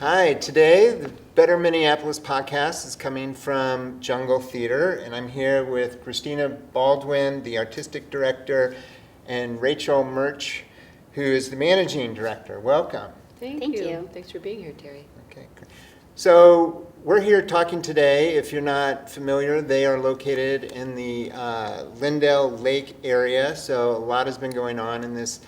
Hi, today the Better Minneapolis podcast is coming from Jungle Theater, and I'm here with Christina Baldwin, the artistic director, and Rachel Murch, who is the managing director. Welcome. Thank you. Thanks for being here, Terry. Okay, great. So we're here talking today. If you're not familiar, they are located in the Lindell Lake area, so a lot has been going on in this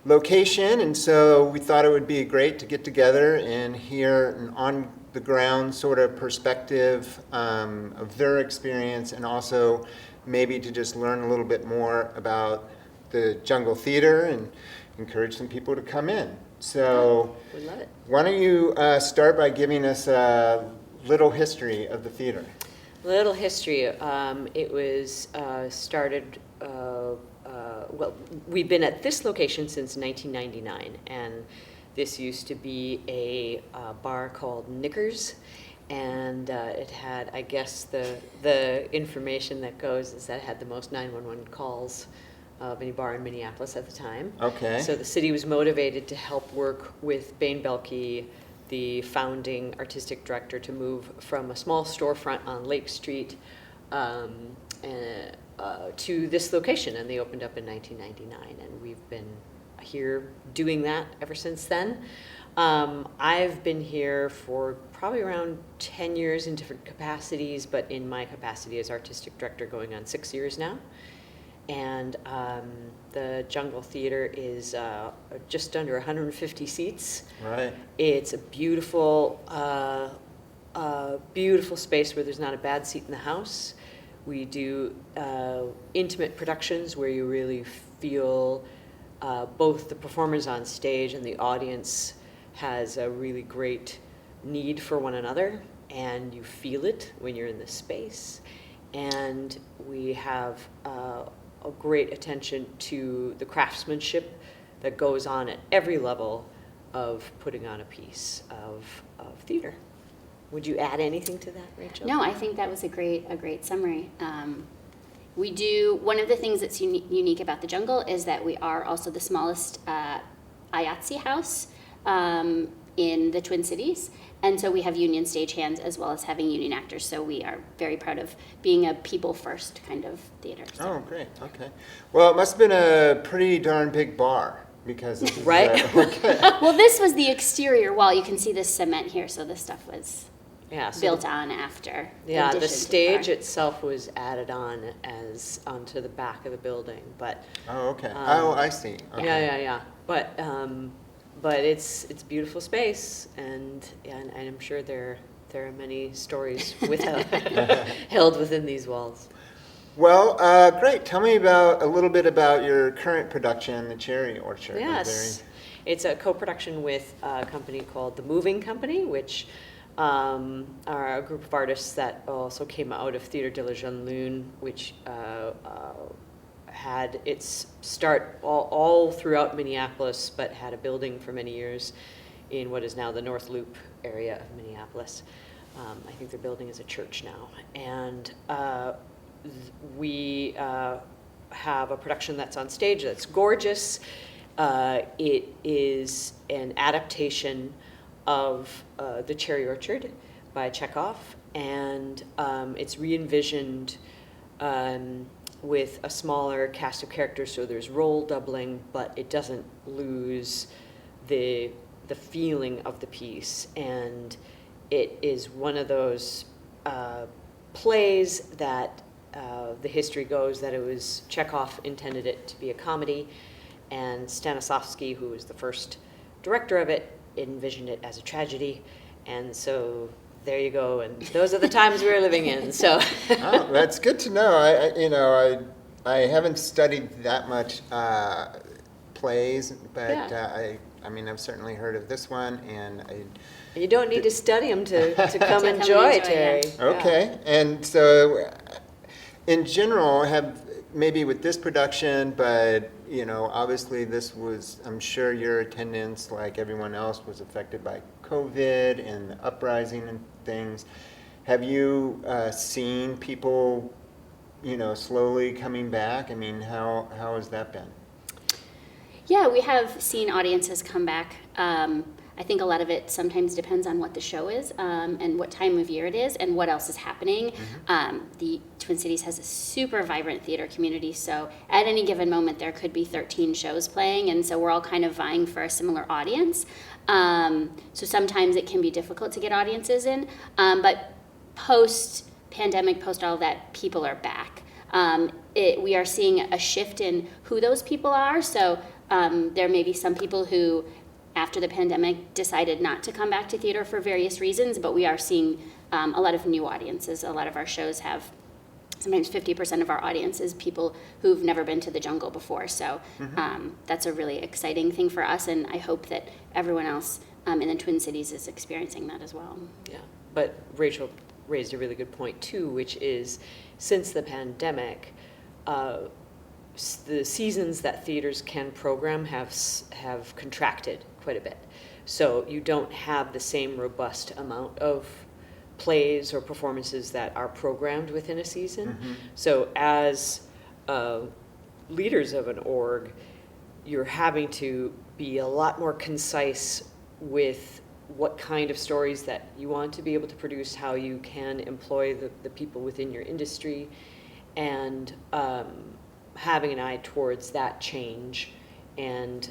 location, and so we thought it would be great to get together and hear an on-the-ground sort of perspective of their experience, and also maybe to just learn a little bit more about the Jungle Theater and encourage some people to come in. So We love it. why don't you start by giving us a little history of the theater? Little history. It was started, well, we've been at this location since 1999, and this used to be a bar called Knickers, and it had, I guess, the information that goes is that it had the most 911 calls of any bar in Minneapolis at the time. Okay. So the city was motivated to help work with Bain Belke, the founding artistic director, to move from a small storefront on Lake Street to this location, and they opened up in 1999, and we've been here doing that ever since then. I've been here for probably around 10 years in different capacities, but in my capacity as artistic director going on 6 years now. And the Jungle Theater is just under 150 seats. Right. It's a beautiful, beautiful space where there's not a bad seat in the house. We do intimate productions where you really feel both the performers on stage and the audience has a really great need for one another, and you feel it when you're in the space. And we have a great attention to the craftsmanship that goes on at every level of putting on a piece of theater. Would you add anything to that, Rachel? No, I think that was a great summary. We do, one of the things that's unique about the Jungle is that we are also the smallest IATSE house in the Twin Cities. And so we have union stagehands as well as having union actors. So we are very proud of being a people-first kind of theater. So. Oh, great. Okay. Well, it must have been a pretty darn big bar because this is, Right? okay. Well, this was the exterior wall. You can see this cement here. So this stuff was Yeah, so built on after. yeah, the addition to stage bar. itself was added on as onto the back of the building, but Oh, okay. Oh, I see. Okay. yeah. But it's a beautiful space, and I'm sure there are many stories held within these walls. Well, great. Tell me a little bit about your current production, The Cherry Orchard. Yes, it's a co-production with a company called The Moving Company, which are a group of artists that also came out of Theatre de la Jeune Lune, which had its start all throughout Minneapolis, but had a building for many years in what is now the North Loop area of Minneapolis. I think their building is a church now. And we have a production that's on stage that's gorgeous. It is an adaptation of The Cherry Orchard by Chekhov, and it's re-envisioned with a smaller cast of characters, so there's role doubling, but it doesn't lose the feeling of the piece. And it is one of those plays that the history goes that it was Chekhov intended it to be a comedy, and Stanislavski, who was the first director of it, envisioned it as a tragedy. And so there you go, and those are the times we're living in. So Oh, that's good to know. I haven't studied that much plays, but Yeah. I mean, I've certainly heard of this one, and you don't need to study them to come come enjoy, enjoy, Terry. yeah. okay. And so, in general, maybe with this production, but obviously this was, I'm sure your attendance, like everyone else, was affected by COVID and the uprising and things. Have you seen people, slowly coming back? I mean, how has that been? Yeah, we have seen audiences come back. I think a lot of it sometimes depends on what the show is, and what time of year it is and what else is happening. The Twin Cities has a super vibrant theater community, so at any given moment there could be 13 shows playing, and so we're all kind of vying for a similar audience. So sometimes it can be difficult to get audiences in, but post-pandemic, post all of that, people are back. We are seeing a shift in who those people are, so there may be some people who, after the pandemic, decided not to come back to theater for various reasons, but we are seeing a lot of new audiences. A lot of our shows have sometimes 50% of our audience is people who've never been to the jungle before. So that's a really exciting thing for us, and I hope that everyone else in the Twin Cities is experiencing that as well. Yeah, but Rachel raised a really good point too, which is since the pandemic, the seasons that theaters can program have contracted quite a bit. So you don't have the same robust amount of plays or performances that are programmed within a season. So as leaders of an org, you're having to be a lot more concise with what kind of stories that you want to be able to produce, how you can employ the people within your industry, and having an eye towards that change and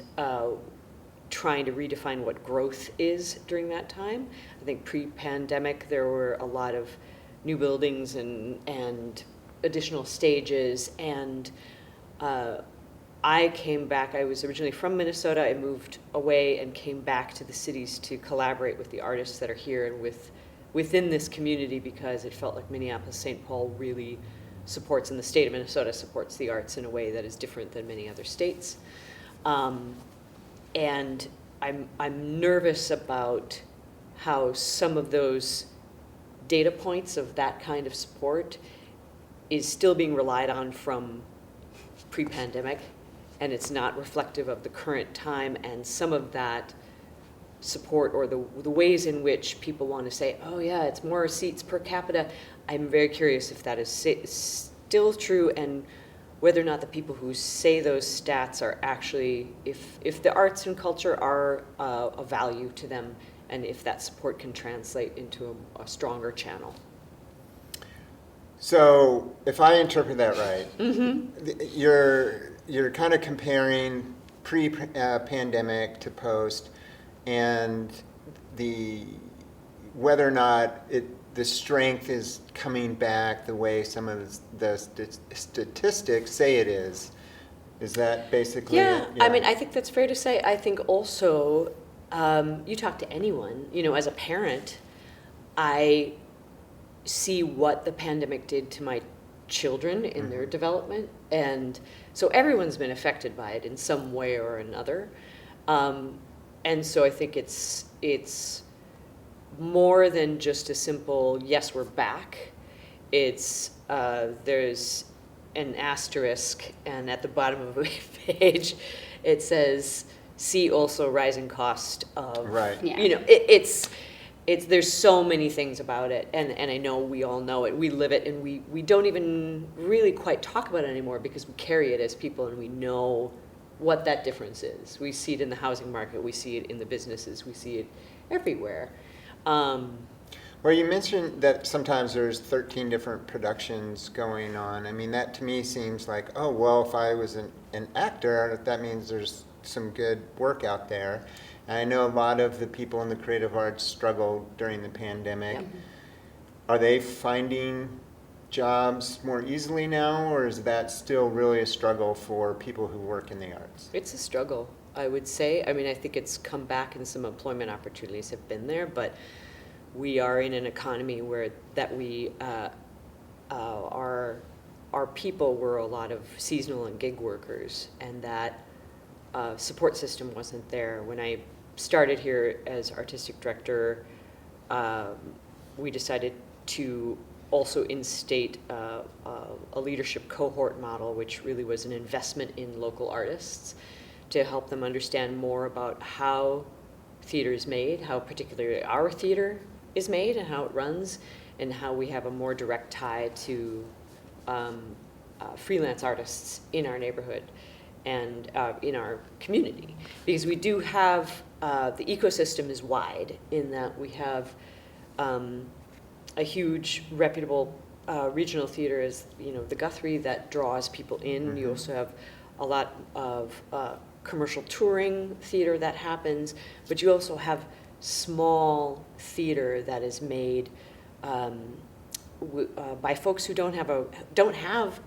trying to redefine what growth is during that time. I think pre-pandemic there were a lot of new buildings and additional stages, and I came back. I was originally from Minnesota. I moved away and came back to the cities to collaborate with the artists that are here and within this community, because it felt like Minneapolis-St. Paul really supports, and the state of Minnesota supports the arts in a way that is different than many other states. And I'm nervous about how some of those data points of that kind of support is still being relied on from pre-pandemic, and it's not reflective of the current time, and some of that support or the ways in which people want to say, oh yeah, it's more seats per capita. I'm very curious if that is still true, and whether or not the people who say those stats are actually, if the arts and culture are a value to them, and if that support can translate into a stronger channel. So if I interpret that right, you're kind of comparing pre-pandemic to post, and whether or not the strength is coming back the way some of the statistics say it is. Is that basically it? I mean, I think that's fair to say. I think also, you talk to anyone, as a parent, I see what the pandemic did to my children in their development, and so everyone's been affected by it in some way or another, and so I think it's more than just a simple yes, we're back. It's there's an asterisk, and at the bottom of the page it says see also rising cost of, right. Yeah. It's there's so many things about it, and I know we all know it, we live it, and we don't even really quite talk about it anymore because we carry it as people, and we know what that difference is. We see it in the housing market, we see it in the businesses, we see it everywhere. Well, you mentioned that sometimes there's 13 different productions going on. I mean, that to me seems like, oh, well, if I was an actor, that means there's some good work out there. And I know a lot of the people in the creative arts struggled during the pandemic. Yep. Are they finding jobs more easily now, or is that still really a struggle for people who work in the arts? It's a struggle, I would say. I mean, I think it's come back and some employment opportunities have been there, but we are in an economy where our people were a lot of seasonal and gig workers, and that support system wasn't there. When I started here as artistic director, we decided to also instate a leadership cohort model, which really was an investment in local artists to help them understand more about how theater is made, how particularly our theater is made and how it runs, and how we have a more direct tie to freelance artists in our neighborhood and in our community. Because we do have the ecosystem is wide in that we have a huge reputable regional theater is, the Guthrie that draws people in. Mm-hmm. You also have a lot of commercial touring theater that happens, but you also have small theater that is made by folks who don't have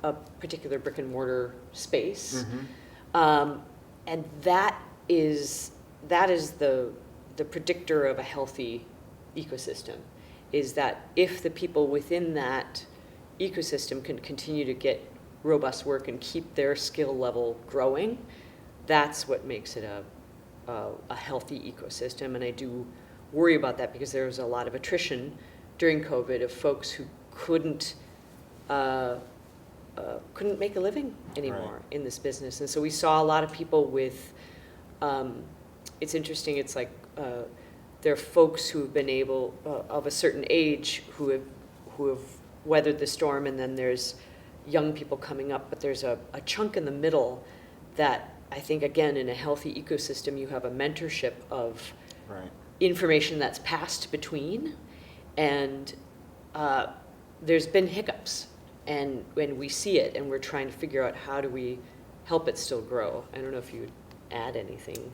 a particular brick and mortar space, and that is the predictor of a healthy ecosystem. Is that if the people within that ecosystem can continue to get robust work and keep their skill level growing, that's what makes it a healthy ecosystem. And I do worry about that because there was a lot of attrition during COVID of folks who couldn't make a living anymore in this business. And so we saw a lot of people with, it's interesting, it's like there are folks who have been able, of a certain age, who have weathered the storm, and then there's young people coming up, but there's a chunk in the middle that I think, again, in a healthy ecosystem, you have a mentorship of information that's passed between, and there's been hiccups, and when we see it, and we're trying to figure out how do we help it still grow. I don't know if you would add anything.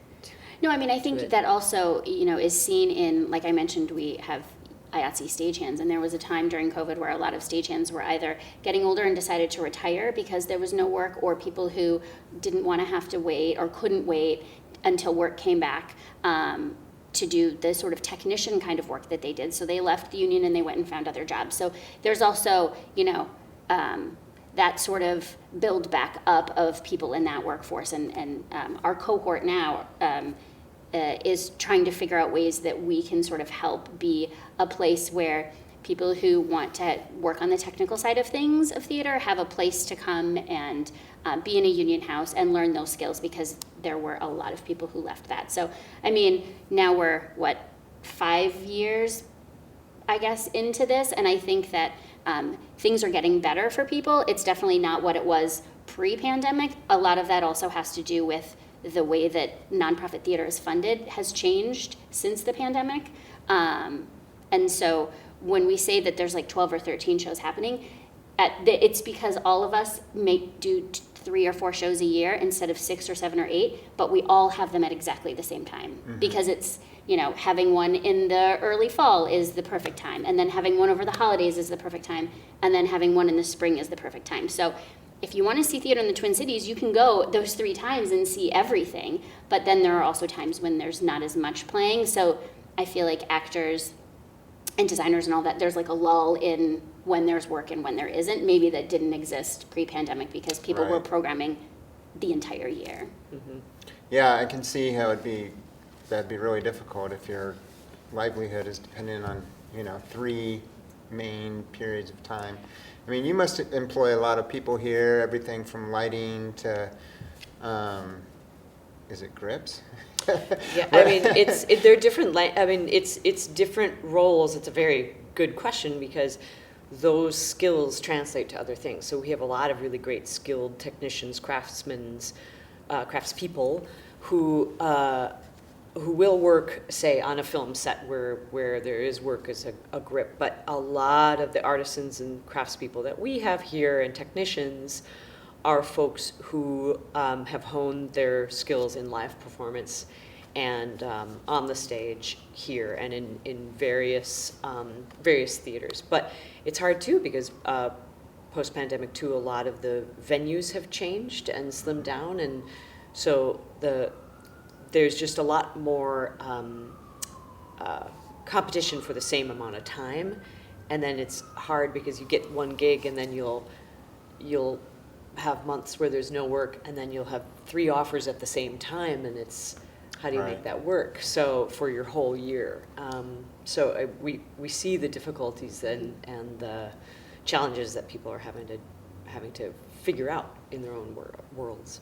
No, I mean, I think that also, is seen in, like I mentioned, we have IATSE stagehands, and there was a time during COVID where a lot of stagehands were either getting older and decided to retire because there was no work, or people who didn't want to have to wait or couldn't wait until work came back to do the sort of technician kind of work that they did. So they left the union and they went and found other jobs. So there's also, that sort of build back up of people in that workforce, and our cohort now is trying to figure out ways that we can sort of help be a place where people who want to work on the technical side of things of theater have a place to come and be in a union house and learn those skills, because there were a lot of people who left that. So, I mean, now we're, 5 years, I guess, into this, and I think that things are getting better for people. It's definitely not what it was pre-pandemic. A lot of that also has to do with the way that nonprofit theater is funded has changed since the pandemic. And so when we say that there's 12 or 13 shows happening, it's because all of us do 3 or 4 shows a year instead of 6 or 7 or 8, but we all have them at exactly the same time. Mm-hmm. Because it's, having one in the early fall is the perfect time, and then having one over the holidays is the perfect time, and then having one in the spring is the perfect time. So if you want to see theater in the Twin Cities, you can go those 3 times and see everything, but then there are also times when there's not as much playing. So I feel like actors and designers and all that, there's a lull in when there's work and when there isn't. Maybe that didn't exist pre-pandemic because people were programming the entire year. Mm-hmm. Yeah, I can see how that'd be really difficult if your livelihood is dependent on 3 main periods of time. I mean, you must employ a lot of people here, everything from lighting to, is it grips? Yeah, I mean, they're different. It's different roles. It's a very good question because those skills translate to other things. So we have a lot of really great skilled technicians, craftspeople who will work, say, on a film set where there is work as a grip. But a lot of the artisans and craftspeople that we have here and technicians are folks who have honed their skills in live performance and on the stage here and in various theaters. But it's hard too because post-pandemic too, a lot of the venues have changed and slimmed down, and so there's just a lot more competition for the same amount of time, and then it's hard because you get one gig and then you'll have months where there's no work, and then you'll have 3 offers at the same time, and it's how do you make that work? So for your whole year, we see the difficulties and the challenges that people are having to figure out in their own worlds.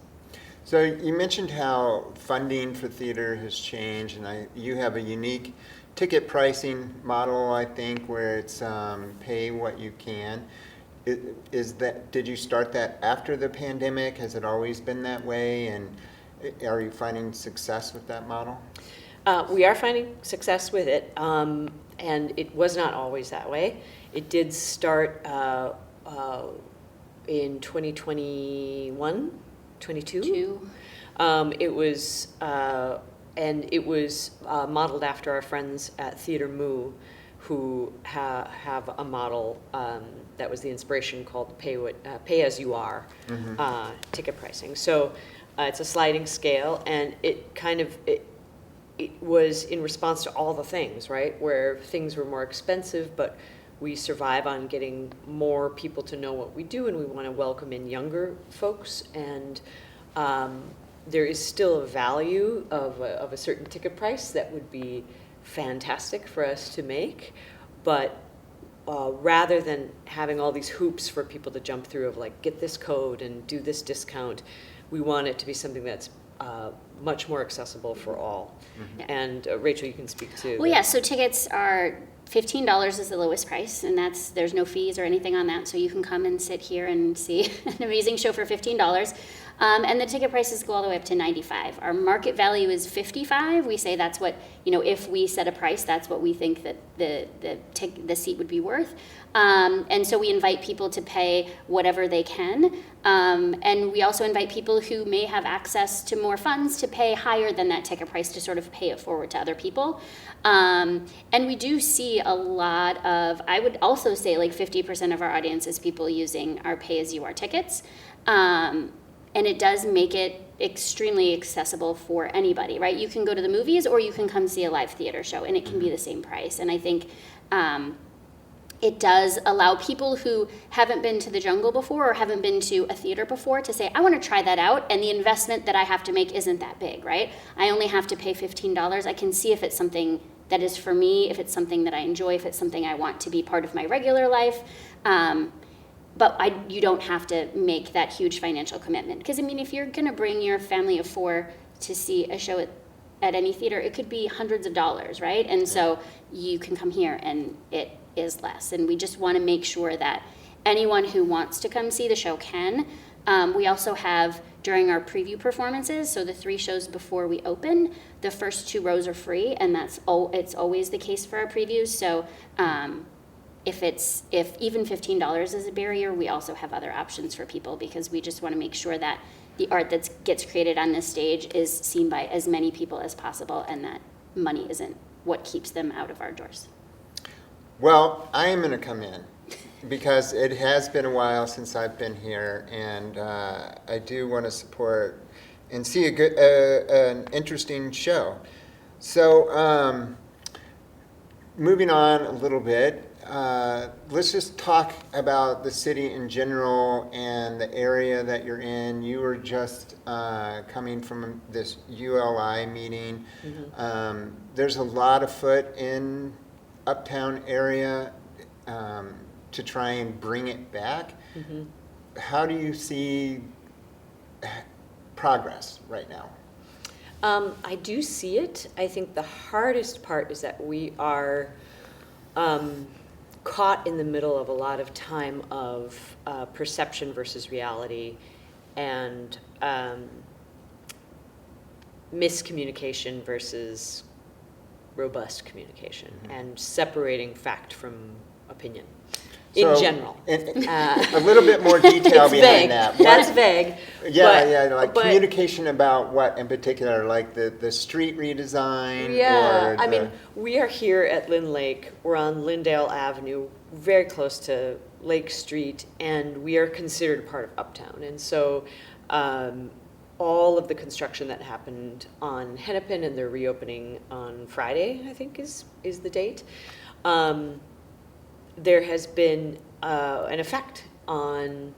So you mentioned how funding for theater has changed, and you have a unique ticket pricing model, I think, where it's pay what you can. Did you start that after the pandemic? Has it always been that way? And are you finding success with that model? We are finding success with it, and it was not always that way. It did start in 2021, 22. It was, and it was modeled after our friends at Theater Moo, who have a model that was the inspiration called Pay As You Are ticket pricing. So it's a sliding scale, and it kind of, it was in response to all the things, right? Where things were more expensive, but we survive on getting more people to know what we do, and we want to welcome in younger folks. And there is still a value of a certain ticket price that would be fantastic for us to make, but rather than having all these hoops for people to jump through of like, get this code and do this discount, we want it to be something that's much more accessible for all. Mm-hmm. And Rachel, you can speak to. Well, yeah, so tickets are $15 is the lowest price, and there's no fees or anything on that, so you can come and sit here and see an amazing show for $15. And the ticket prices go all the way up to $95. Our market value is $55. We say that's what, if we set a price, that's what we think that the seat would be worth. And so we invite people to pay whatever they can. And we also invite people who may have access to more funds to pay higher than that ticket price to sort of pay it forward to other people. And we do see a lot of, I would also say like 50% of our audience is people using our pay-as-you-are tickets. And it does make it extremely accessible for anybody, right? You can go to the movies or you can come see a live theater show, and it can be the same price. And I think it does allow people who haven't been to the jungle before or haven't been to a theater before to say, I want to try that out, and the investment that I have to make isn't that big, right? I only have to pay $15. I can see if it's something that is for me, if it's something that I enjoy, if it's something I want to be part of my regular life. But you don't have to make that huge financial commitment. Because, if you're going to bring your family of 4 to see a show at any theater, it could be hundreds of dollars, right? And so you can come here and it is less. And we just want to make sure that anyone who wants to come see the show can. We also have, during our preview performances, so the 3 shows before we open, the first 2 rows are free, and it's always the case for our previews. So if even $15 is a barrier, we also have other options for people, because we just want to make sure that the art that gets created on this stage is seen by as many people as possible, and that money isn't what keeps them out of our doors. Well, I am going to come in because it has been a while since I've been here, and I do want to support and see an interesting show. So moving on a little bit, let's just talk about the city in general and the area that you're in. You were just coming from this ULI meeting. Mm-hmm. There's a lot afoot in Uptown area to try and bring it back. Mm-hmm. How do you see progress right now? I do see it. I think the hardest part is that we are caught in the middle of a lot of time of perception versus reality, and miscommunication versus robust communication, mm-hmm. and separating fact from opinion in general. A little bit more detail behind vague. that. That's vague. But communication about what in particular, like the street redesign? Yeah, we are here at Lynn Lake. We're on Lyndale Avenue, very close to Lake Street, and we are considered part of Uptown. And so all of the construction that happened on Hennepin, and they're reopening on Friday, I think is the date. There has been an effect on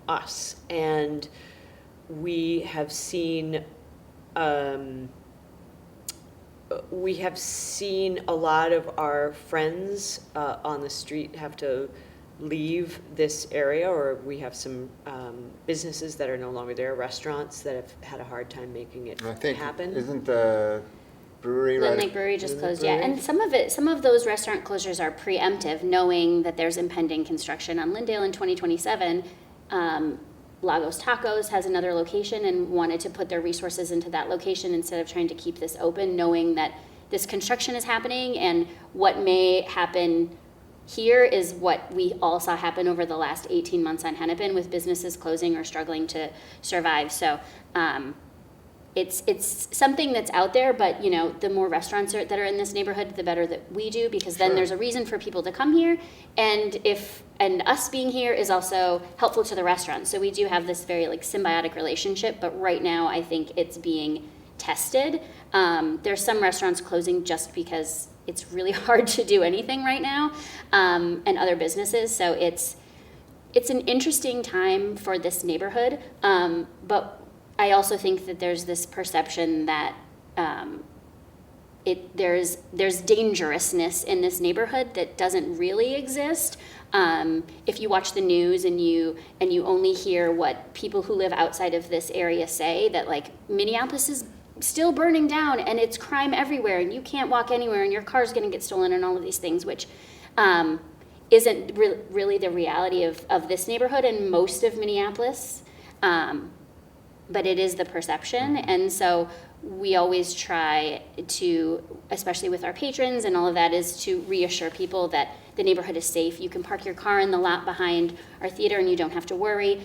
us, and we have seen a lot of our friends on the street have to leave this area, or we have some businesses that are no longer there, restaurants that have had a hard time making it happen. Isn't the brewery Lynn Lake Brewery just closed, yeah. And some of those restaurant closures are preemptive, knowing that there's impending construction on Lyndale in 2027. Lagos Tacos has another location and wanted to put their resources into that location instead of trying to keep this open, knowing that this construction is happening, and what may happen here is what we all saw happen over the last 18 months on Hennepin, with businesses closing or struggling to survive. So it's something that's out there, but the more restaurants that are in this neighborhood, the better that we do, because then there's a reason for people to come here, and us being here is also helpful to the restaurant. So we do have this very symbiotic relationship, but right now I think it's being tested. There's some restaurants closing just because it's really hard to do anything right now, and other businesses. So it's an interesting time for this neighborhood, but I also think that there's this perception that there's dangerousness in this neighborhood that doesn't really exist. If you watch the news and you only hear what people who live outside of this area say, that Minneapolis is still burning down and it's crime everywhere and you can't walk anywhere and your car's going to get stolen and all of these things, which isn't really the reality of this neighborhood and most of Minneapolis. But it is the perception, and so we always try to, especially with our patrons and all of that, is to reassure people that the neighborhood is safe. You can park your car in the lot behind our theater and you don't have to worry.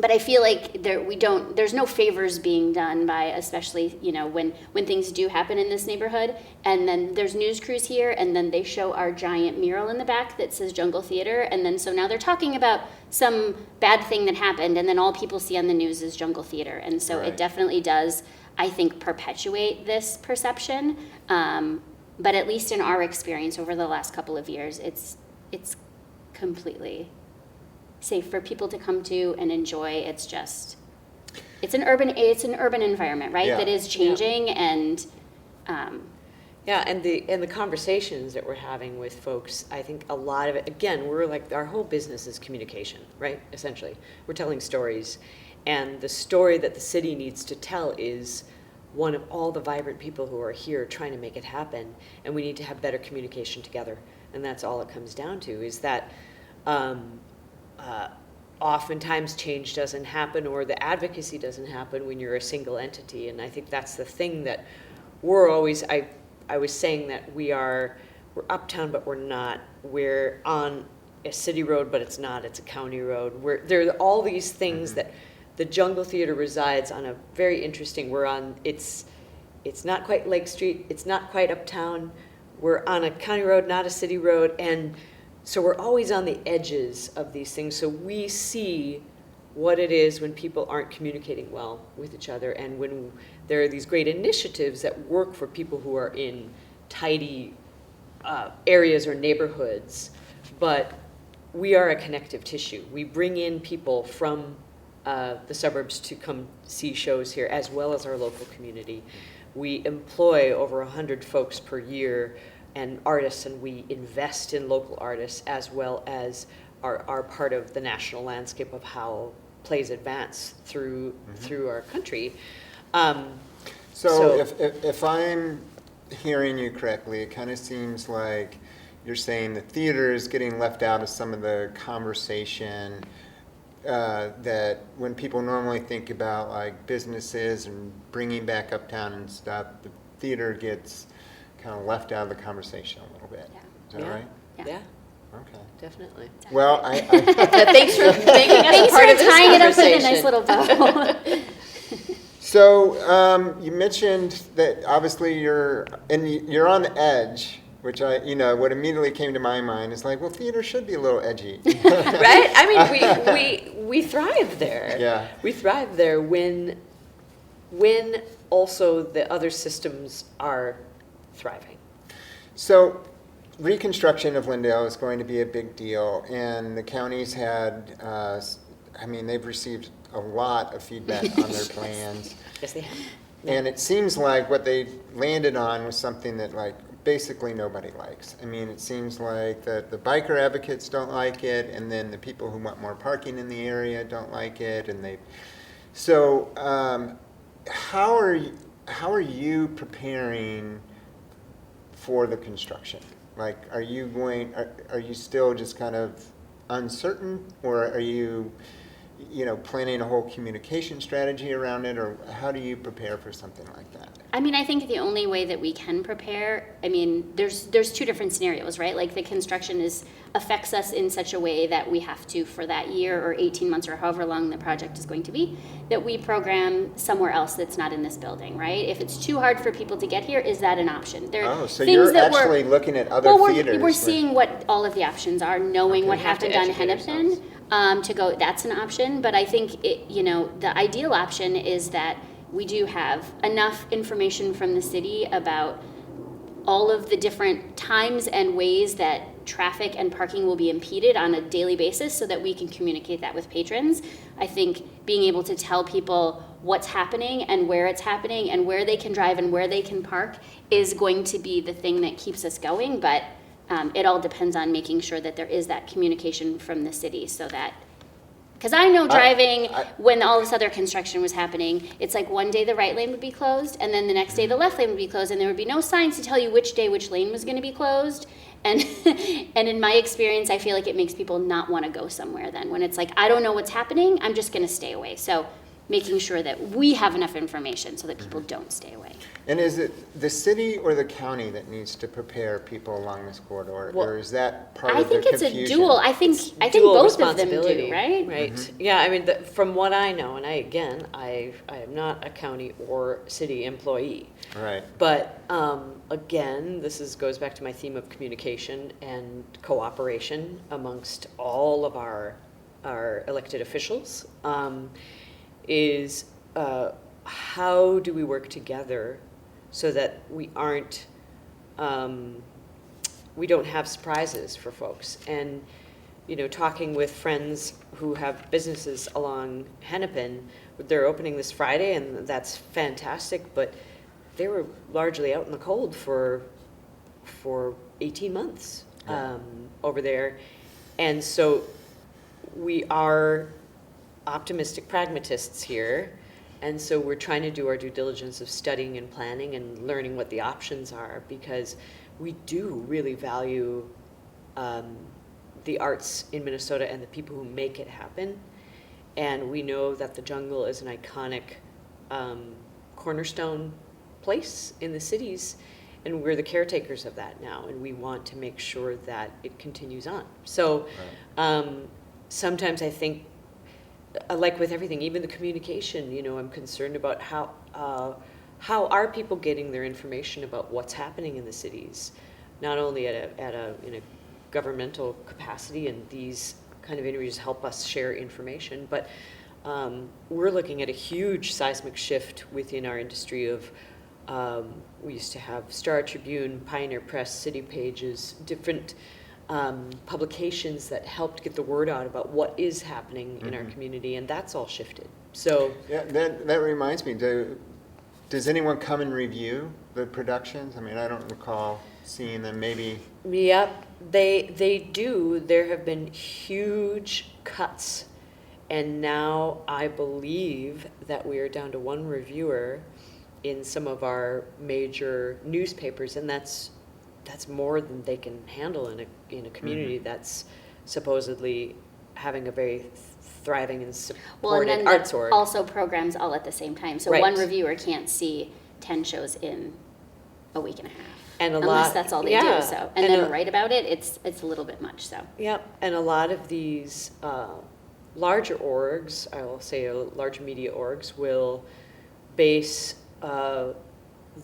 But I feel like there's no favors being done by, especially, when things do happen in this neighborhood, and then there's news crews here, and then they show our giant mural in the back that says Jungle Theater, and then so now they're talking about some bad thing that happened, and then all people see on the news is Jungle Theater, and so It definitely does, I think, perpetuate this perception, but at least in our experience over the last couple of years, it's completely safe for people to come to and enjoy. It's an urban environment, right? Yeah. That is changing, and and the conversations that we're having with folks, I think a lot of it, again, we're our whole business is communication, right? Essentially, we're telling stories, and the story that the city needs to tell is one of all the vibrant people who are here trying to make it happen, and we need to have better communication together, and that's all it comes down to, is that oftentimes change doesn't happen, or the advocacy doesn't happen when you're a single entity. And I think that's the thing that we're always, I was saying that we're uptown, but we're not. We're on a city road, but it's not. It's a county road. There are all these things that the Jungle Theater resides on a very interesting, it's not quite Lake Street. It's not quite uptown. We're on a county road, not a city road. And so we're always on the edges of these things. So we see what it is when people aren't communicating well with each other, and when there are these great initiatives that work for people who are in tidy areas or neighborhoods. But we are a connective tissue. We bring in people from the suburbs to come see shows here, as well as our local community. We employ over 100 folks per year, and artists, and we invest in local artists, as well as are part of the national landscape of how plays advance through our country. So if I'm hearing you correctly, it kind of seems like you're saying the theater is getting left out of some of the conversation, that when people normally think about businesses and bringing back uptown and stuff, the theater gets kind of left out of the conversation a little bit. Yeah. Is that right? Yeah, Okay. definitely. Well, I Thanks for making us thanks part for of this tying it up with a conversation. nice little bow. So you mentioned that obviously you're on the edge, which what immediately came to my mind is well, theater should be a little edgy, Right? I mean, we thrive there. Yeah. We thrive there when also the other systems are thriving. So reconstruction of Lindale is going to be a big deal, and the county's had, they've received a lot of feedback on their plans. Yes, they have. And it seems like what they landed on was something that basically nobody likes. I mean, it seems like the biker advocates don't like it, and then the people who want more parking in the area don't like it, and so how are you preparing for the construction? Are you still just kind of uncertain, or are you planning a whole communication strategy around it, or how do you prepare for something like that? I mean, I think the only way that we can prepare, I mean, there's two different scenarios, right? Like the construction affects us in such a way that we have to, for that year or 18 months or however long the project is going to be, that we program somewhere else that's not in this building, right? If it's too hard for people to get here, is that an option? So you're actually looking at other theaters. We're seeing what all of the options are, knowing what happened on Hennepin. To go, that's an option, but I think the ideal option is that we do have enough information from the city about all of the different times and ways that traffic and parking will be impeded on a daily basis so that we can communicate that with patrons. I think being able to tell people what's happening and where it's happening and where they can drive and where they can park is going to be the thing that keeps us going, but it all depends on making sure that there is that communication from the city so that, because I know driving when all this other construction was happening, it's like one day the right lane would be closed and then the next day the left lane would be closed and there would be no signs to tell you which day which lane was going to be closed. And and in my experience, I feel like it makes people not want to go somewhere then when it's like, I don't know what's happening, I'm just going to stay away. So making sure that we have enough information so that people don't stay away. And is it the city or the county that needs to prepare people along this corridor, or is that part of the confusion? I think it's a dual. I think dual both of them do, right? Right. Mm-hmm. Yeah. I mean, from what I know, and I am not a county or city employee. Right. But again, this goes back to my theme of communication and cooperation amongst all of our elected officials. Is how do we work together so that we aren't, we don't have surprises for folks. And, talking with friends who have businesses along Hennepin, they're opening this Friday and that's fantastic, but they were largely out in the cold for 18 months over there. And so we are optimistic pragmatists here, and so we're trying to do our due diligence of studying and planning and learning what the options are, because we do really value the arts in Minnesota and the people who make it happen, and we know that the Jungle is an iconic cornerstone place in the cities, and we're the caretakers of that now, and we want to make sure that it continues on. So sometimes I think, like with everything, even the communication, I'm concerned about how are people getting their information about what's happening in the cities, not only in a governmental capacity, and these kind of interviews help us share information, but we're looking at a huge seismic shift within our industry of, we used to have Star Tribune, Pioneer Press, City Pages, different publications that helped get the word out about what is happening in our community, and that's all shifted. So yeah, that reminds me. Does anyone come and review the productions? I mean, I don't recall seeing them. Maybe. Yep, they do. There have been huge cuts, and now I believe that we are down to one reviewer in some of our major newspapers, and that's more than they can handle in a community that's supposedly having a very thriving and supported arts org. Also programs all at the same time. So one reviewer can't see 10 shows in a week and a half. And unless that's all they do. So and then write about it, it's a little bit much. So yep. And a lot of these larger orgs, I will say large media orgs, will base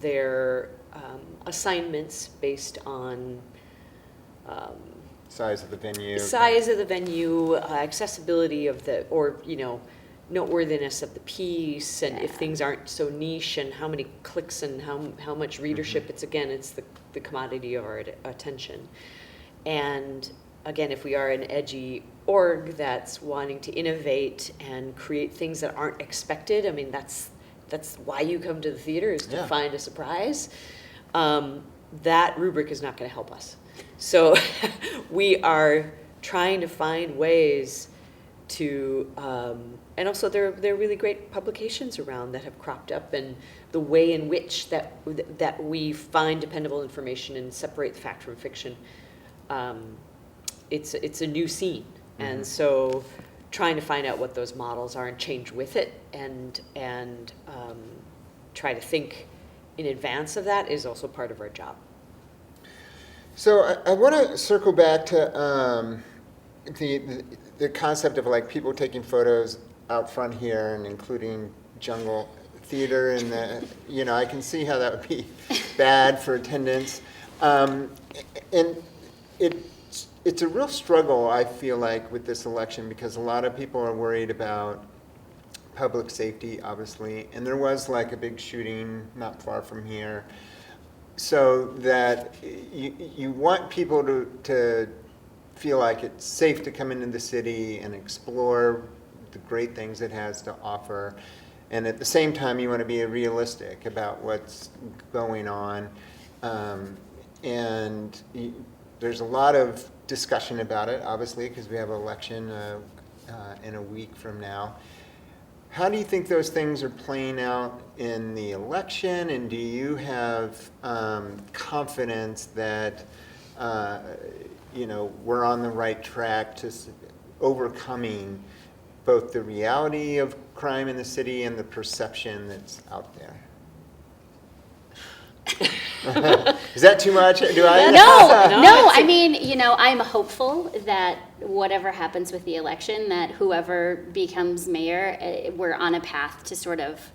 their assignments based on size of the venue, accessibility of noteworthiness of the piece, and if things aren't so niche, and how many clicks and how much readership. It's the commodity of our attention. And again, if we are an edgy org that's wanting to innovate and create things that aren't expected, I mean, that's why you come to the theater, is to find a surprise. That rubric is not going to help us. So we are trying to find ways to, and also there are really great publications around that have cropped up, and the way in which that we find dependable information and separate the fact from fiction. It's a new scene, and so trying to find out what those models are and change with it, and try to think in advance of that is also part of our job. So I want to circle back to the concept of like people taking photos out front here and including jungle theater, and I can see how that would be bad for attendance. And it's a real struggle, I feel like, with this election, because a lot of people are worried about public safety, obviously, and there was like a big shooting not far from here. So that you want people to feel like it's safe to come into the city and explore the great things it has to offer. And at the same time, you want to be realistic about what's going on. There's a lot of discussion about it, obviously, because we have an election in a week from now. How do you think those things are playing out in the election, and do you have confidence that we're on the right track to overcoming both the reality of crime in the city and the perception that's out there? Is that too much? Do I? No. I mean, I'm hopeful that whatever happens with the election, that whoever becomes mayor, we're on a path to sort of,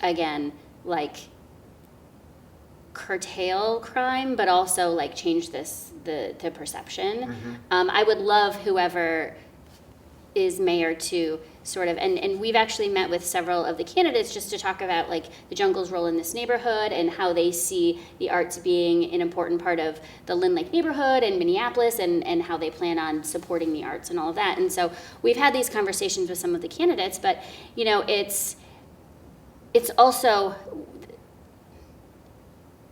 again, like curtail crime, but also like change the perception. Mm-hmm. I would love whoever is mayor to sort of, and we've actually met with several of the candidates just to talk about like the jungle's role in this neighborhood and how they see the arts being an important part of the Lynn Lake neighborhood and Minneapolis, and how they plan on supporting the arts and all of that. And so we've had these conversations with some of the candidates, but it's also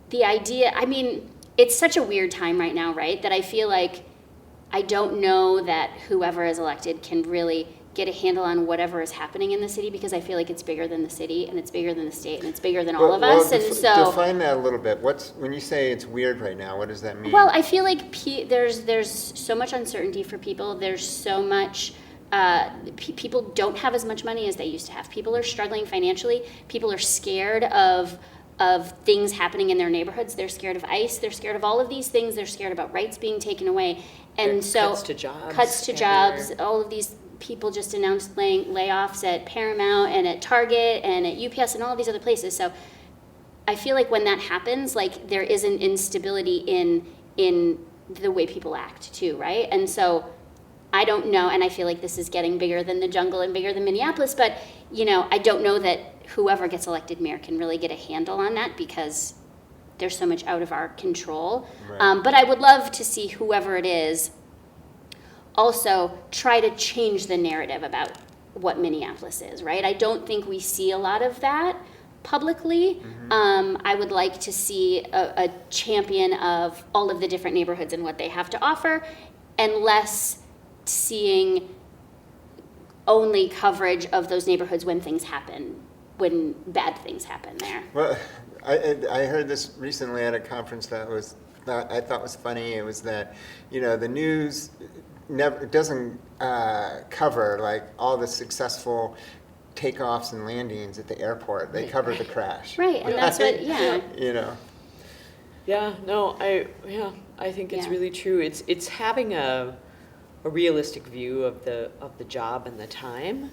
the idea, I mean, it's such a weird time right now, right? That I feel like I don't know that whoever is elected can really get a handle on whatever is happening in the city, because I feel like it's bigger than the city, and it's bigger than the state, and it's bigger than all of us. And so define that a little bit. When you say it's weird right now, what does that mean? Well, I feel like there's so much uncertainty for people. There's so much. People don't have as much money as they used to have. People are struggling financially. People are scared of things happening in their neighborhoods. They're scared of ICE. They're scared of all of these things. They're scared about rights being taken away. And so cuts to jobs. All of these people just announced layoffs at Paramount and at Target and at UPS and all of these other places. So I feel like when that happens, like there is an instability in the way people act too, right? And so I don't know, and I feel like this is getting bigger than the jungle and bigger than Minneapolis, but I don't know that whoever gets elected mayor can really get a handle on that, because there's so much out of our control. Right. But I would love to see whoever it is also try to change the narrative about what Minneapolis is, right? I don't think we see a lot of that publicly. Mm-hmm. I would like to see a champion of all of the different neighborhoods and what they have to offer, and less seeing only coverage of those neighborhoods when things happen, when bad things happen there. Well, I heard this recently at a conference that I thought was funny. It was that the news doesn't cover like all the successful takeoffs and landings at the airport. They cover the crash. Right, and that's what, yeah. Yeah, no, I think it's really true. It's having a realistic view of the job and the time,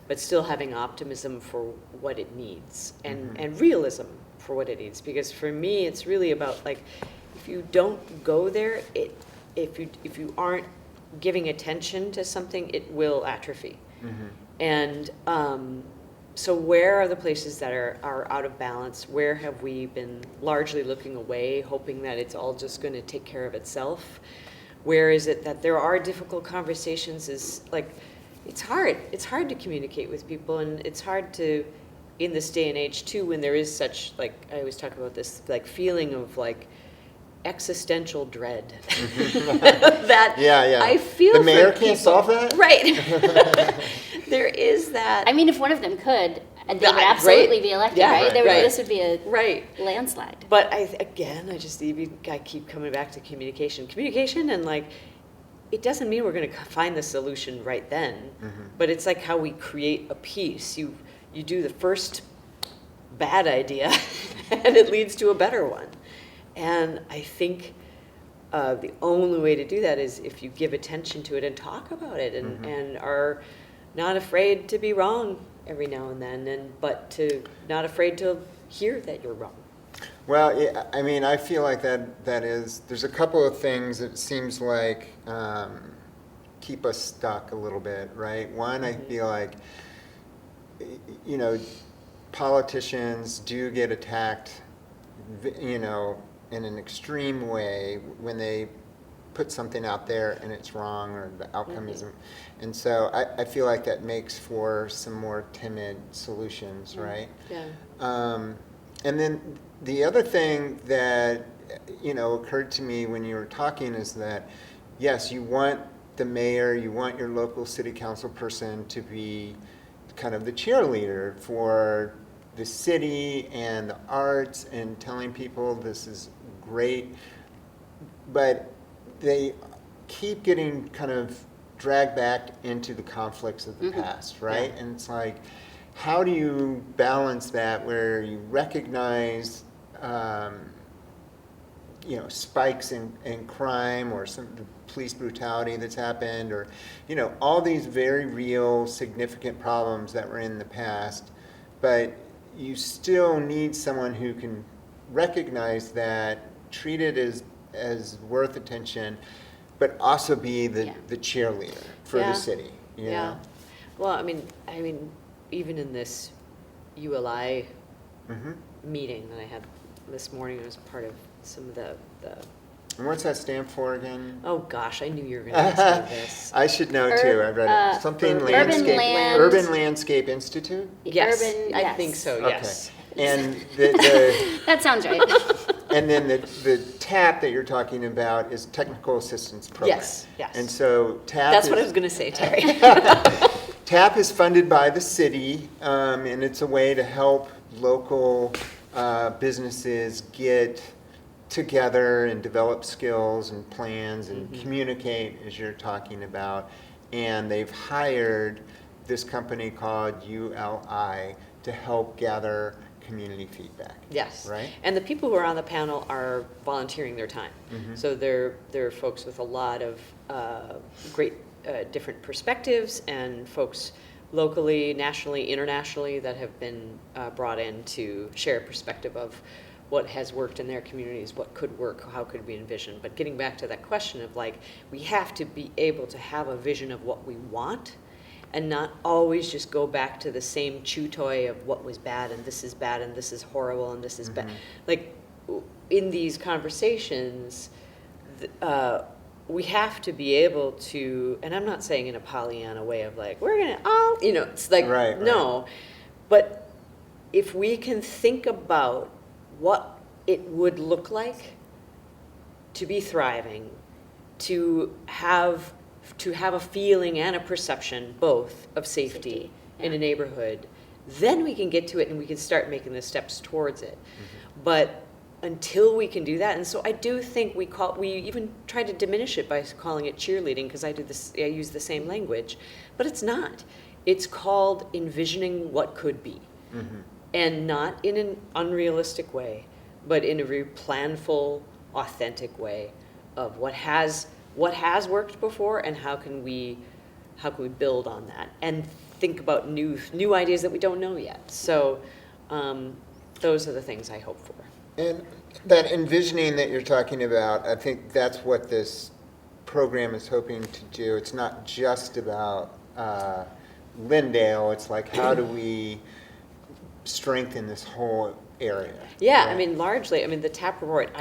but still having optimism for what it needs, and realism for what it needs. Because for me, it's really about like, if you don't go there, if you aren't giving attention to something, it will atrophy. Mm-hmm. And so where are the places that are out of balance? Where have we been largely looking away, hoping that it's all just going to take care of itself? Where is it that there are difficult conversations? Is like, it's hard to communicate with people, and it's hard to, in this day and age too, when there is such, like, I always talk about this, like, feeling of like existential dread. That I feel the mayor for can't solve that? Right. There is that. I mean, if one of them could, they would absolutely be elected, right? This would be a landslide. But I keep coming back to communication and like, it doesn't mean we're going to find the solution right then, but it's like how we create a piece. You do the first bad idea, and it leads to a better one. And I think the only way to do that is if you give attention to it and talk about it, and are not afraid to be wrong every now and then, but not afraid to hear that you're wrong. Well, I mean, I feel like there's a couple of things that seems like keep us stuck a little bit, right? One, I feel like, politicians do get attacked, in an extreme way when they put something out there and it's wrong or the outcome isn't. And so I feel like that makes for some more timid solutions, right? Yeah. And then the other thing that, occurred to me when you were talking is that, yes, you want the mayor, you want your local city council person to be kind of the cheerleader for the city and the arts and telling people this is great, but they keep getting kind of dragged back into the conflicts of the past, right? Yeah. And it's like, how do you balance that where you recognize spikes in crime or some police brutality that's happened, or all these very real significant problems that were in the past, but you still need someone who can recognize that, treat it as worth attention, but also be the cheerleader for the city. You know? Well, I mean, even in this ULI meeting that I had this morning, I was part of some of the. And what's that stand for again? Oh gosh, I knew you were going to ask me this. I should know too. I've read it. Something Urban Landscape Institute. Yes, Urban, I think so. Yes. Okay. And the that sounds right. And then the TAP that you're talking about is Technical Assistance Program. Yes. And so TAP. That's what I was going to say, Terry. TAP is funded by the city, and it's a way to help local businesses get together and develop skills and plans and communicate, as you're talking about. And they've hired this company called ULI to help gather community feedback. Yes. Right? And the people who are on the panel are volunteering their time. So they're folks with a lot of great different perspectives, and folks locally, nationally, internationally that have been brought in to share a perspective of what has worked in their communities, what could work, how could we envision. But getting back to that question of we have to be able to have a vision of what we want, and not always just go back to the same chew toy of what was bad and this is horrible and this is bad. In these conversations, we have to be able to, and I'm not saying in a Pollyanna way of we're gonna all, it's Right. No, but if we can think about what it would look like to be thriving, to have a feeling and a perception both of safety in a neighborhood, then we can get to it and we can start making the steps towards it. But until we can do that, and so I do think we even try to diminish it by calling it cheerleading, because I use the same language, but it's not. It's called envisioning what could be, and not in an unrealistic way, but in a very planful, authentic way of what has worked before, and how can we build on that and think about new ideas that we don't know yet. So those are the things I hope for. And that envisioning that you're talking about, I think that's what this program is hoping to do. It's not just about Lindale. It's how do we strengthen this whole area? Yeah, right? Largely, the TAP report,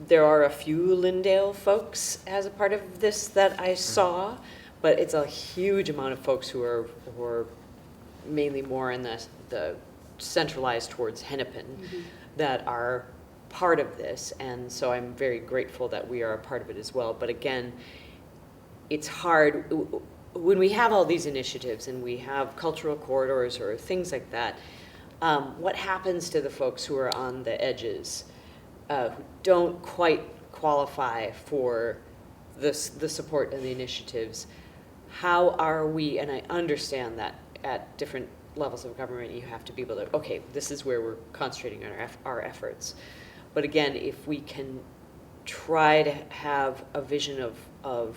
there are a few Lindale folks as a part of this that I saw, but it's a huge amount of folks who are mainly more in the centralized towards Hennepin that are part of this, and so I'm very grateful that we are a part of it as well. But again, it's hard when we have all these initiatives and we have cultural corridors or things like that. What happens to the folks who are on the edges, who don't quite qualify for the support and the initiatives, how are we, and I understand that at different levels of government, you have to be able to, okay, this is where we're concentrating on our efforts. But again, if we can try to have a vision of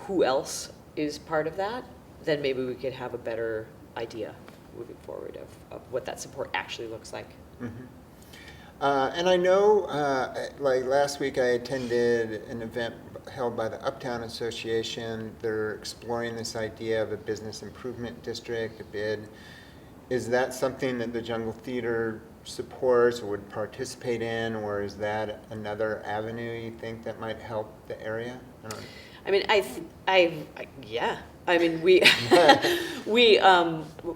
who else is part of that, then maybe we could have a better idea moving forward of what that support actually looks like. Mm-hmm. And I know, like last week I attended an event held by the Uptown Association. They're exploring this idea of a business improvement district, a bid. Is that something that the Jungle Theater supports or would participate in, or is that another avenue you think that might help the area? I don't know. I mean, yeah. I mean, we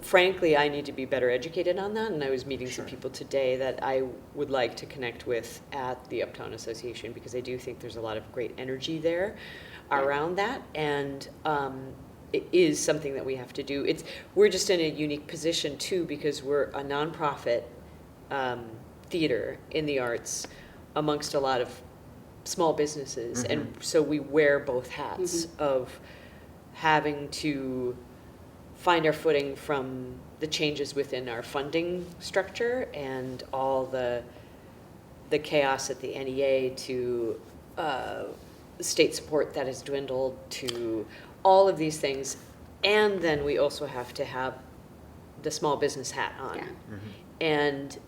frankly, I need to be better educated on that, and I was meeting some people today that I would like to connect with at the Uptown Association, because I do think there's a lot of great energy there around that, and it is something that we have to do. We're just in a unique position too, because we're a nonprofit theater in the arts amongst a lot of small businesses, mm-hmm. and so we wear both hats mm-hmm. of having to find our footing from the changes within our funding structure and all the chaos at the NEA, to state support that has dwindled, to all of these things, and then we also have to have the small business hat on. Yeah. Mm-hmm. And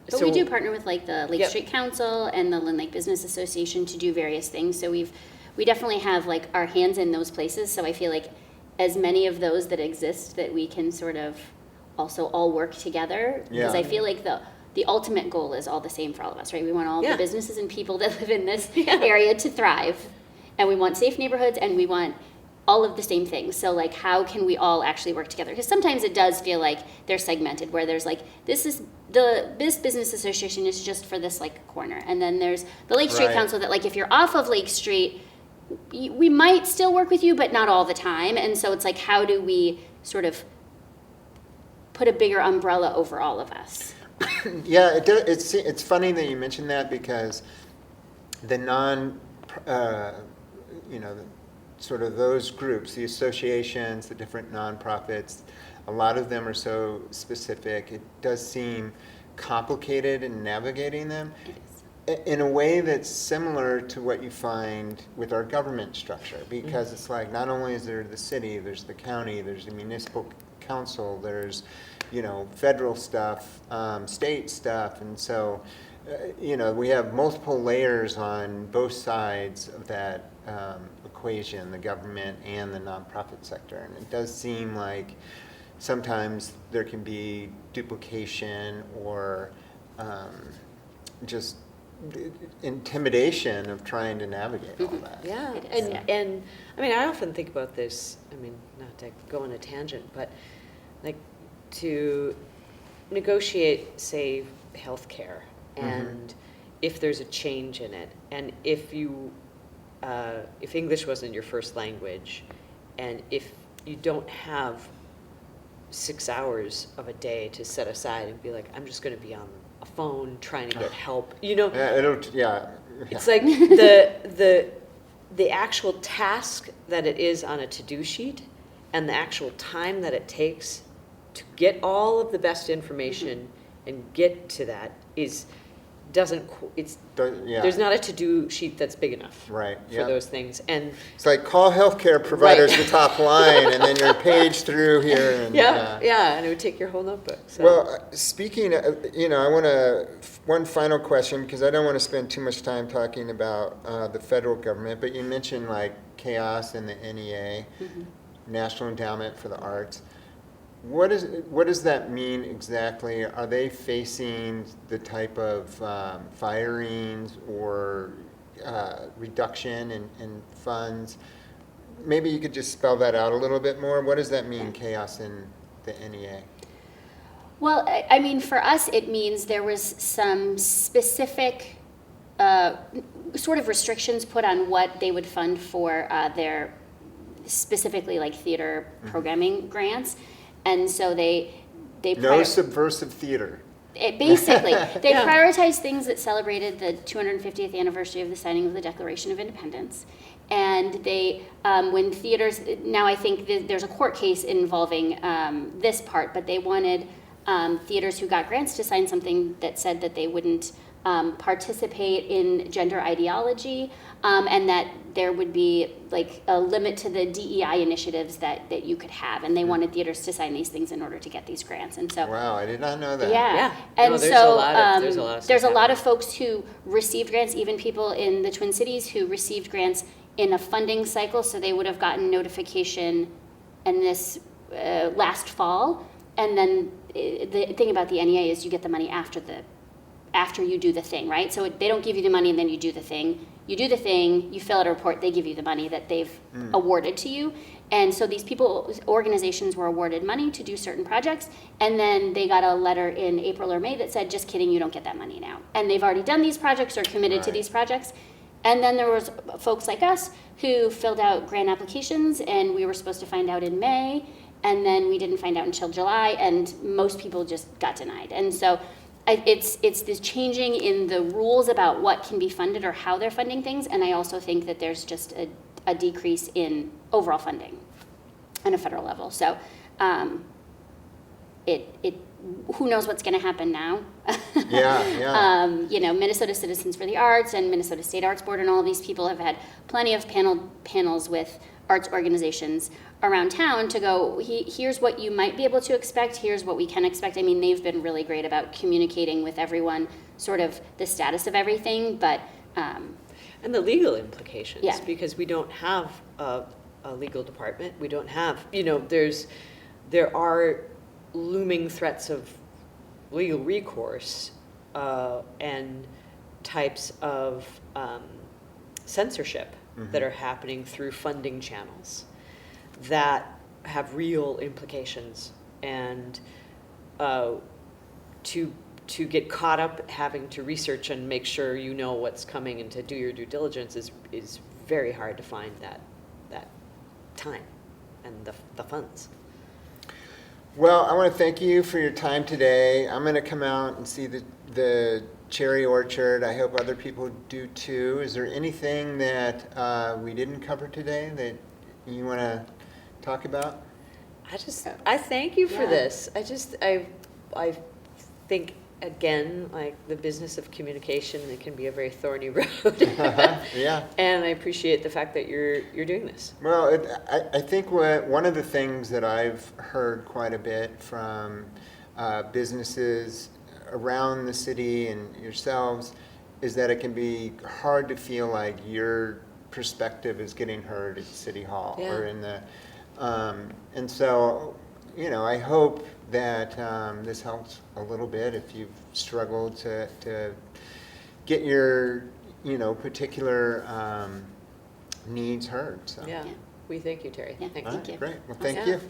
But so we do partner with like the Lake Yep. Street Council and the Lynn Lake Business Association to do various things. So we definitely have like our hands in those places. So I feel like as many of those that exist, that we can sort of also all work together. Because Yeah. I feel like the ultimate goal is all the same for all of us, right? We want all Yeah. the businesses and people that live in this area to thrive. And we want safe neighborhoods, and we want all of the same things. So like, how can we all actually work together? Because sometimes it does feel like they're segmented, where there's like, this business association is just for this like corner. And then there's the Lake Street Right. Council that like, if you're off of Lake Street, we might still work with you, but not all the time. And so it's like, how do we sort of put a bigger umbrella over all of us? Yeah, it's funny that you mentioned that, because the sort of those groups, the associations, the different nonprofits, a lot of them are so specific. It does seem complicated in navigating them in a way that's similar to what you find with our government structure, because mm-hmm. it's like, not only is there the city, there's the county, there's the municipal council, there's, federal stuff, state stuff, and so, we have multiple layers on both sides of that equation, the government and the nonprofit sector. And it does seem like sometimes there can be duplication or just intimidation of trying to navigate all that. Yeah, is, and I mean, I often think about this, I mean, not to go on a tangent, but like to negotiate, say, healthcare, and if there's a change in it, and if English wasn't your first language, and if you don't have 6 hours of a day to set aside and be like, I'm just going to be on a phone trying to get help, It's like the actual task that it is on a to-do sheet, and the actual time that it takes to get all of the best information and get to that there's not a to-do sheet that's big enough right for those things. And it's like, call healthcare providers the top line, and then you're page through here. And, and it would take your whole notebook. So. Well, speaking of, I want one final question, because I don't want to spend too much time talking about the federal government, but you mentioned like chaos in the NEA, National Endowment for the Arts. What does that mean exactly? Are they facing the type of firings or reduction in funds? Maybe you could just spell that out a little bit more. What does that mean, chaos in the NEA? Well, I mean, for us, it means there was some specific sort of restrictions put on what they would fund for their specifically like theater programming grants. And so they no subversive theater. Basically, they Yeah. prioritized things that celebrated the 250th anniversary of the signing of the Declaration of Independence. And they, when theaters, now I think there's a court case involving this part, but they wanted theaters who got grants to sign something that said that they wouldn't participate in gender ideology, and that there would be like a limit to the DEI initiatives that you could have. And they wanted theaters to sign these things in order to get these grants. And so Wow, I did not know that. yeah. Yeah. And No, there's so a lot of- there's a lot of there's a stuff lot of happening. folks who received grants, even people in the Twin Cities who received grants in a funding cycle, so they would have gotten notification in this last fall. And then the thing about the NEA is you get the money after you do the thing, right? So they don't give you the money and then you do the thing. You do the thing, you fill out a report, they give you the money that they've awarded to you. And so these organizations were awarded money to do certain projects, and then they got a letter in April or May that said, just kidding, you don't get that money now. And they've already done these projects or committed to Right. these projects. And then there was folks like us who filled out grant applications, and we were supposed to find out in May, and then we didn't find out until July, and most people just got denied. And so it's this changing in the rules about what can be funded or how they're funding things, and I also think that there's just a decrease in overall funding on a federal level. So who knows what's going to happen now? Yeah. Minnesota Citizens for the Arts and Minnesota State Arts Board and all of these people have had plenty of panels with arts organizations around town to go, here's what you might be able to expect, here's what we can expect. I mean, they've been really great about communicating with everyone sort of the status of everything, but And the legal implications, Yeah. because we don't have a legal department. We don't have, there are looming threats of legal recourse and types of censorship that are happening through funding channels that have real implications. And to get caught up having to research and make sure you know what's coming and to do your due diligence is very hard to find that time and the funds. Well, I want to thank you for your time today. I'm going to come out and see the cherry orchard. I hope other people do too. Is there anything that we didn't cover today that you want to talk about? I thank you for Yeah. this. I think, again, like the business of communication, it can be a very thorny road. Yeah. And I appreciate the fact that you're doing this. Well, I think one of the things that I've heard quite a bit from businesses around the city and yourselves is that it can be hard to feel like your perspective is getting heard at City Hall or in the, and so, I hope that this helps a little bit if you've struggled to get your, particular needs heard. So. Yeah. We thank you, Terry. Yeah. Thank All you. right, you. great. Well, thank Yeah. you.